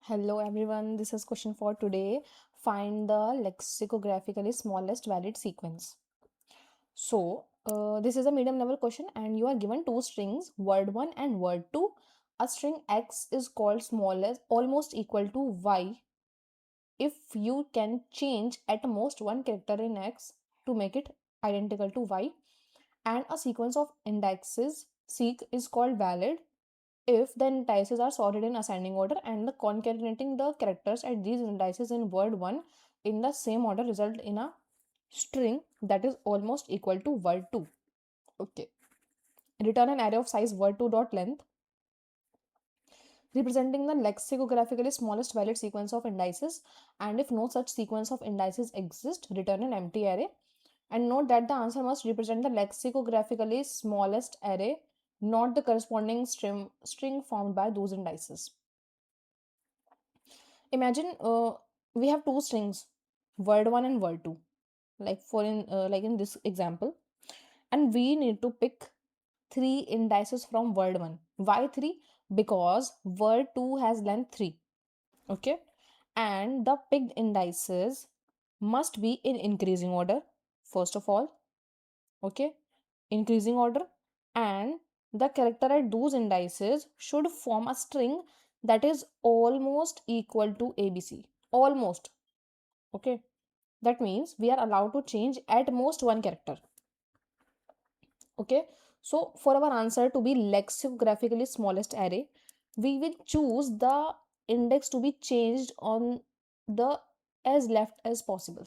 Hello everyone, this is question for today. Find the lexicographically smallest valid sequence. This is a medium level question and you are given two strings, word 1 and word 2. A string x is called smallest almost equal to y if you can change at most one character in x to make it identical to y, and a sequence of indexes seek is called valid if the indices are sorted in ascending order and the concatenating the characters at these indices in word 1 in the same order result in a string that is almost equal to word 2. Okay. Return an array of size word 2 dot length representing the lexicographically smallest valid sequence of indices, and if no such sequence of indices exists, return an empty array. And note that the answer must represent the lexicographically smallest array, not the corresponding string formed by those indices. Imagine we have two strings, word 1 and word 2, like in this example, and we need to pick three indices from word 1. Why 3? Because word 2 has length 3. Okay, and the picked indices must be in increasing order first of all. Okay, increasing order, and the character at those indices should form a string that is almost equal to abc, almost. Okay, that means we are allowed to change at most one character. Okay, so for our answer to be lexicographically smallest array, we will choose the index to be changed on the as left as possible.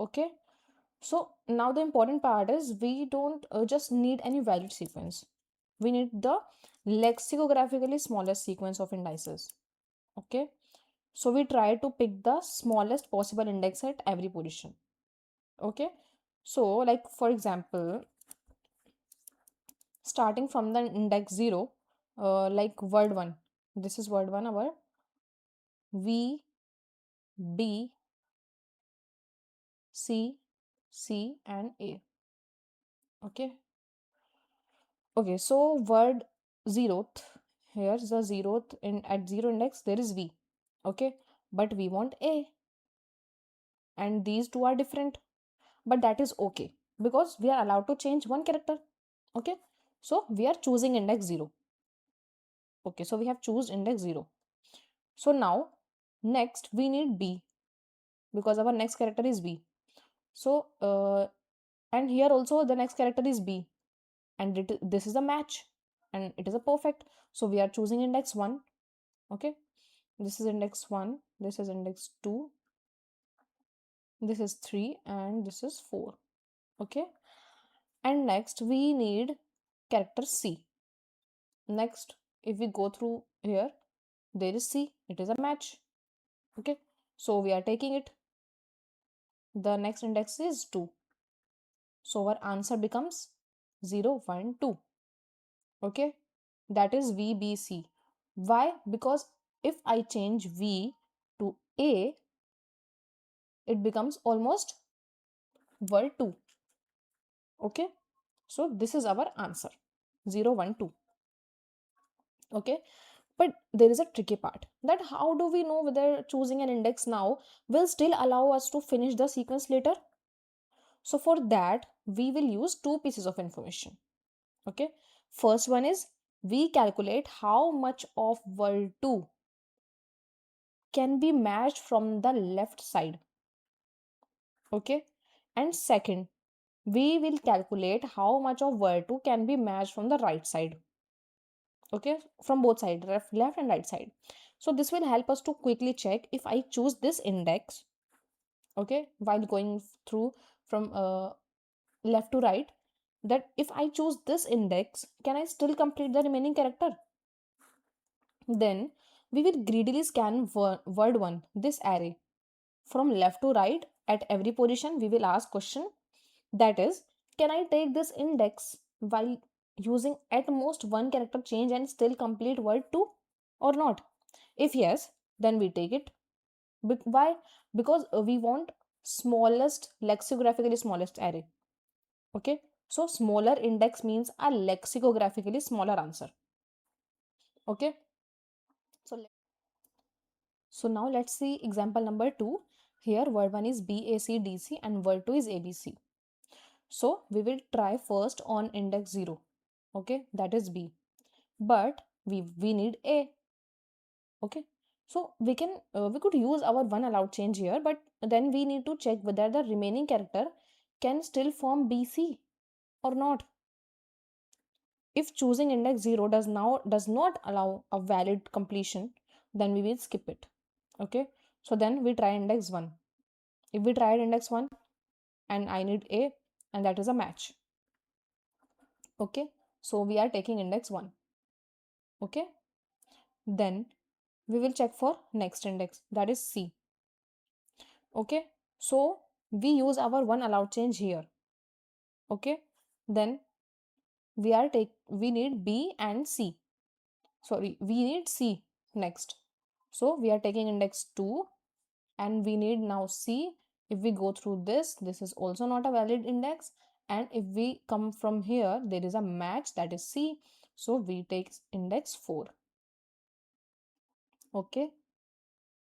Okay, so now the important part is we don't just need any valid sequence, we need the lexicographically smallest sequence of indices. Okay, so we try to pick the smallest possible index at every position. Okay, so like for example, starting from the index 0, like word 1, this is word 1, our v b c c and a. Okay, okay, so word 0th, here's the 0th, in at 0 index there is v. Okay, but we want a, and these two are different, but that is okay because we are allowed to change one character. Okay, so we are choosing index 0. Okay, so we have choose index 0. So now next we need b because our next character is b. So and here also the next character is b, and this is a match and it is a perfect, so we are choosing index 1. Okay, this is index 1, this is index 2, this is 3, and this is 4. Okay, and next we need character c. Next, if we go through here, there is c, it is a match. Okay, so we are taking it. The next index is 2, so our answer becomes 0 1 2. Okay, that is vbc. Why? Because if I change v to a, it becomes almost word 2. Okay, so this is our answer, 0 1 2. Okay, but there is a tricky part, that how do we know whether choosing an index now will still allow us to finish the sequence later? So for that we will use two pieces of information. Okay, first one is we calculate how much of word 2 can be matched from the left side. Okay, and second, we will calculate how much of word 2 can be matched from the right side. Okay, from both sides, left and right side. So this will help us to quickly check if I choose this index. Okay, while going through from left to right, that if I choose this index, can I still complete the remaining character? Then we will greedily scan word 1, this array, from left to right. At every position we will ask question, that is, can I take this index while using at most one character change and still complete word 2 or not? If yes, then we take it. Why? Because we want smallest, lexicographically smallest array. Okay, so smaller index means a lexicographically smaller answer. Okay, so So now let's see example number 2. Here word 1 is BACDC and word 2 is ABC. So we will try first on index 0. Okay, that is B. But we need A. Okay, so we could use our one allowed change here, but then we need to check whether the remaining character can still form BC or not. If choosing index 0 does not allow a valid completion, then we will skip it. Okay, so then we try index 1. If we tried index 1 and I need A, and that is a match. Okay, so we are taking index 1. Okay, then we will check for next index, that is C. Okay, so we use our one allowed change here. Okay, then we need B and C. Sorry, we need C next. So we are taking index 2 and we need now C. If we go through this is also not a valid index, and if we come from here, there is a match, that is C. So we take index 4. Okay,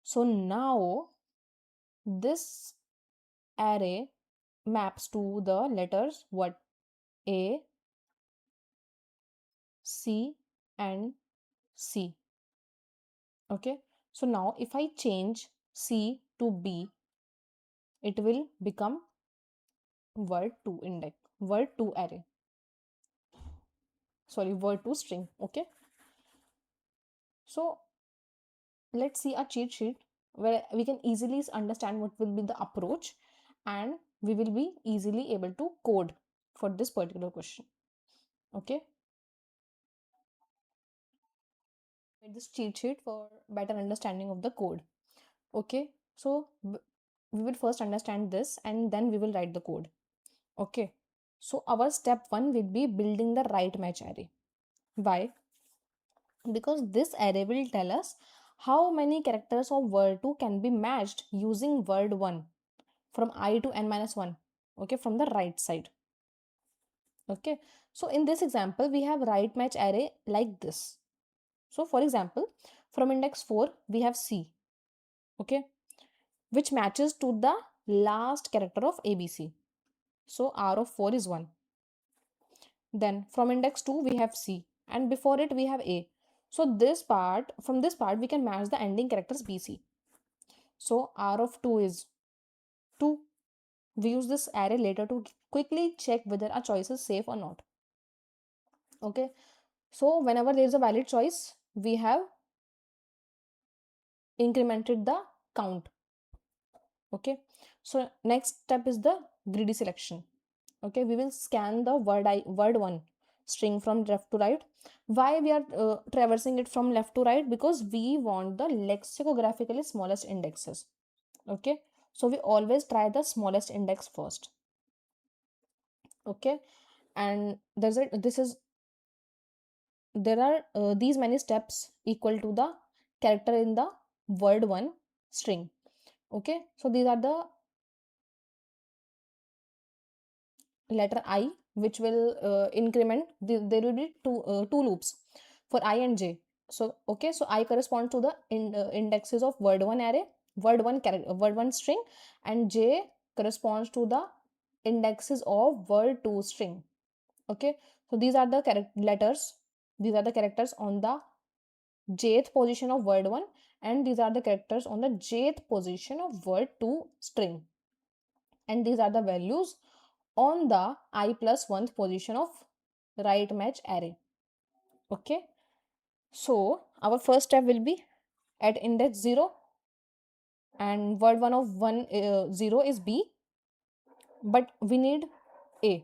so now this array maps to the letters what? A, C and C. Okay, so now if I change C to B, it will become word 2 index, word 2 array, sorry, word 2 string. Okay, so let's see a cheat sheet where we can easily understand what will be the approach, and we will be easily able to code for this particular question. Okay, made this cheat sheet for better understanding of the code. Okay, so we will first understand this and then we will write the code. Okay, so our step 1 will be building the right match array. Why? Because this array will tell us how many characters of word 2 can be matched using word 1 from I to n minus 1. Okay, from the right side. Okay, so in this example we have right match array like this. So for example, from index 4 we have C. Okay, which matches to the last character of ABC. So R of 4 is 1. Then from index 2 we have C and before it we have A. So from this part we can match the ending characters BC. So R of 2 is 2. We use this array later to quickly check whether a choice is safe or not. Okay, so whenever there is a valid choice, we have incremented the count. Okay, so next step is the greedy selection. Okay, we will scan the word 1 string from left to right. Why we are traversing it from left to right? Because we want the lexicographically smallest indexes. Okay, so we always try the smallest index first. Okay, and there are these many steps equal to the character in the word 1 string. Okay, so these are the letter I, which will increment there will be two loops for I and J. So okay, so I corresponds to the indexes of word 1 array, word 1 string, and J corresponds to the indexes of word 2 string. Okay, so these are the these are the characters on the jth position of word 1, and these are the characters on the jth position of word 2 string, and these are the values on the I plus 1th position of right match array. Okay, so our first step will be at index 0 and word 1 of 0 is B, but we need A,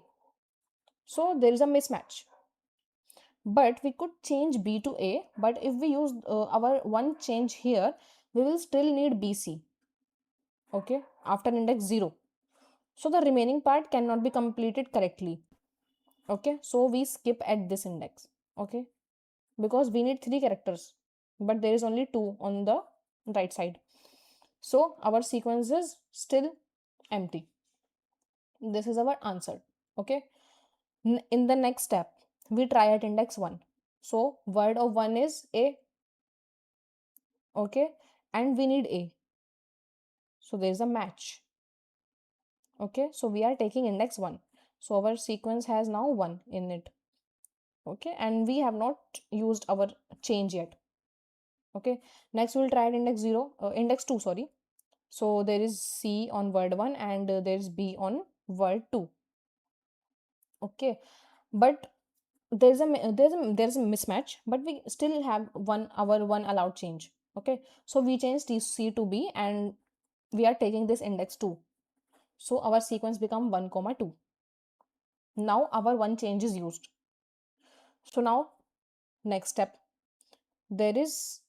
so there is a mismatch. But we could change B to A, but if we use our one change here, we will still need BC. Okay, after index 0, so the remaining part cannot be completed correctly. Okay, so we skip at this index. Okay, because we need 3 characters, but there is only 2 on the right side, so our sequence is still empty. This is our answer. Okay, in the next step we try at index 1. So word of 1 is A. Okay, and we need A. So there is a match. Okay, so we are taking index 1. So our sequence has now 1 in it. Okay, and we have not used our change yet. Okay, next we'll try at index 2, sorry. So there is C on word 1 and there is B on word 2. Okay, but there's a mismatch, but we still have one allowed change. Okay, so we change C to B and we are taking this index 2. So our sequence become 1 comma 2. Now our one change is used. So now next step, there is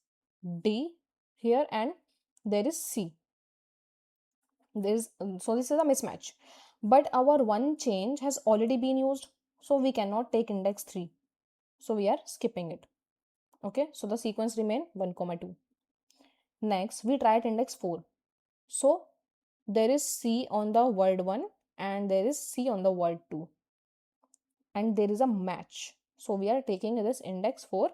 D here and there is C. So this is a mismatch, but our one change has already been used, so we cannot take index 3. So we are skipping it. Okay, so the sequence remain 1 comma 2. Next we try at index 4. So there is C on the word 1 and there is C on the word 2 and there is a match. So we are taking this index 4.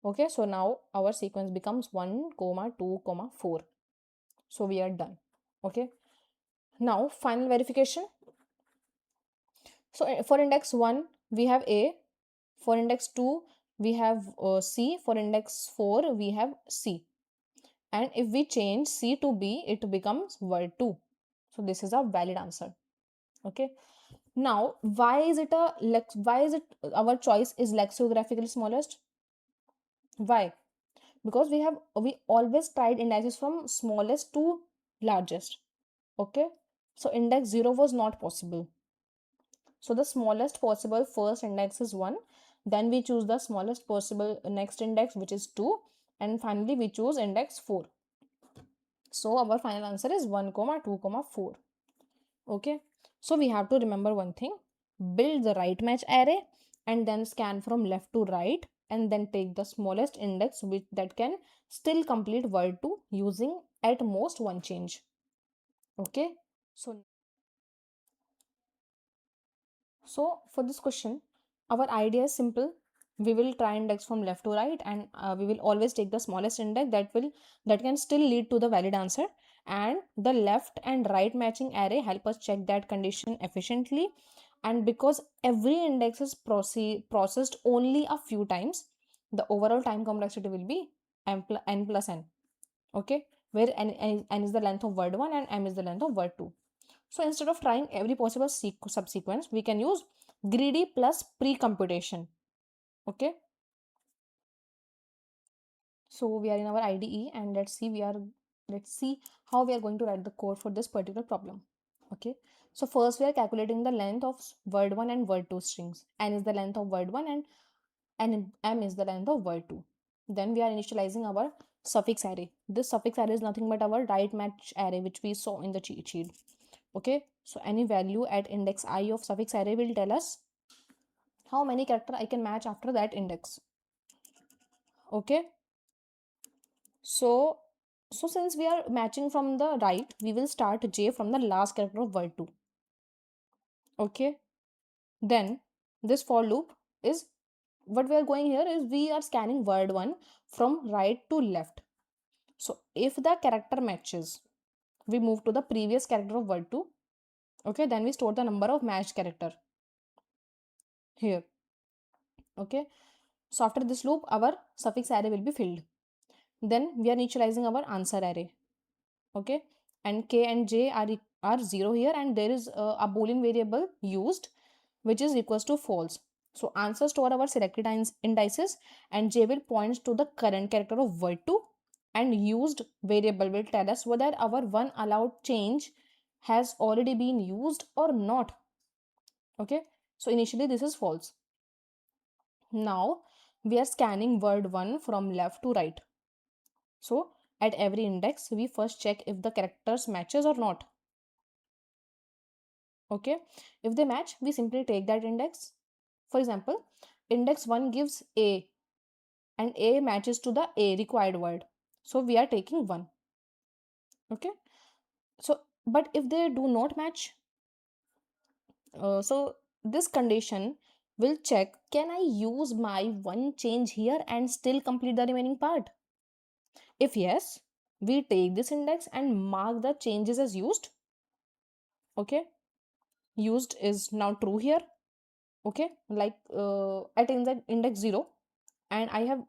Okay, so now our sequence becomes 1 comma 2 comma 4. So we are done. Okay, now final verification. So for index 1 we have A, for index 2 we have C, for index 4 we have C, and if we change C to B it becomes word 2. So this is a valid answer. Okay, now why is it our choice is lexicographically smallest? Why? Because we always tried indices from smallest to largest. Okay, so index 0 was not possible. So the smallest possible first index is 1, then we choose the smallest possible next index, which is 2, and finally we choose index 4. So our final answer is 1 comma 2 comma 4. Okay, so we have to remember one thing: build the right match array and then scan from left to right and then take the smallest index that can still complete word 2 using at most one change. Okay, so for this question, our idea is simple. We will try index from left to right, and we will always take the smallest index that can still lead to the valid answer. And the left and right matching array help us check that condition efficiently. And because every index is processed only a few times, the overall time complexity will be n plus n. Okay, where n is the length of word 1 and m is the length of word 2. So instead of trying every possible subsequence, we can use greedy plus pre-computation. Okay. So we are in our IDE and let's see how we are going to write the code for this particular problem. Okay. So first we are calculating the length of word 1 and word 2 strings. N is the length of word 1 and m is the length of word 2. Then we are initializing our suffix array. This suffix array is nothing but our right match array which we saw in the cheat sheet. Okay, so any value at index I of suffix array will tell us how many character I can match after that index. Okay, so since we are matching from the right, we will start j from the last character of word 2. Okay, then this for loop is what we are going here is we are scanning word 1 from right to left. So if the character matches, we move to the previous character of word 2. Okay, then we store the number of matched character here. Okay, so after this loop our suffix array will be filled. Then we are initializing our answer array. Okay, and k and j are 0 here, and there is a boolean variable used which is equals to false. So answer store our selected indices and j will point to the current character of word 2, and used variable will tell us whether our one allowed change has already been used or not. Okay, so initially this is false. Now we are scanning word 1 from left to right. So at every index, we first check if the characters matches or not. Okay, if they match, we simply take that index. For example, index 1 gives A and A matches to the A required word. So we are taking 1. Okay, so but if they do not match, so this condition will check, can I use my one change here and still complete the remaining part? If yes, we take this index and mark the changes as used. Okay, used is now true here. Okay, like at index 0, and I have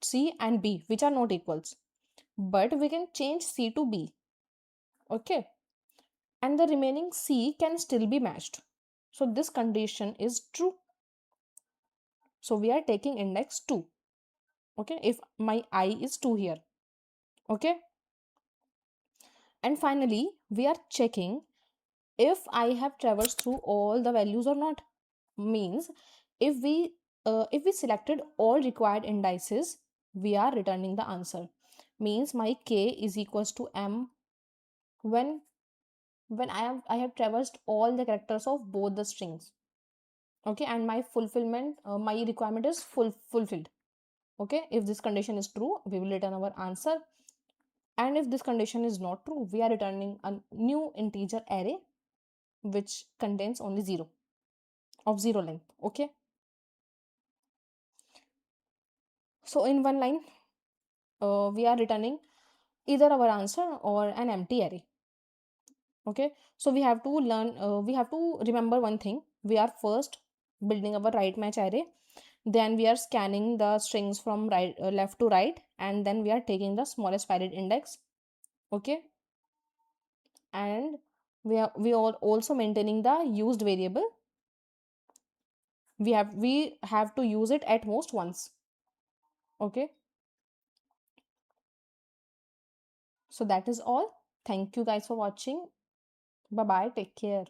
C and B which are not equals, but we can change C to B. Okay, and the remaining C can still be matched, so this condition is true. So we are taking index 2. Okay, if my I is 2 here. Okay, and finally we are checking if I have traversed through all the values or not. Means if we selected all required indices, we are returning the answer. Means my k is equals to m when I have traversed all the characters of both the strings. Okay, and my my requirement is fulfilled. Okay, if this condition is true, we will return our answer, and if this condition is not true, we are returning a new integer array which contains only 0 of 0 length. Okay, so in one line we are returning either our answer or an empty array. Okay, so we have to remember one thing. We are first building our right match array, then we are scanning the strings from left to right, and then we are taking the smallest valid index. Okay, and we are also maintaining the used variable. We have to use it at most once. Okay, so that is all. Thank you guys for watching. Bye bye, take care.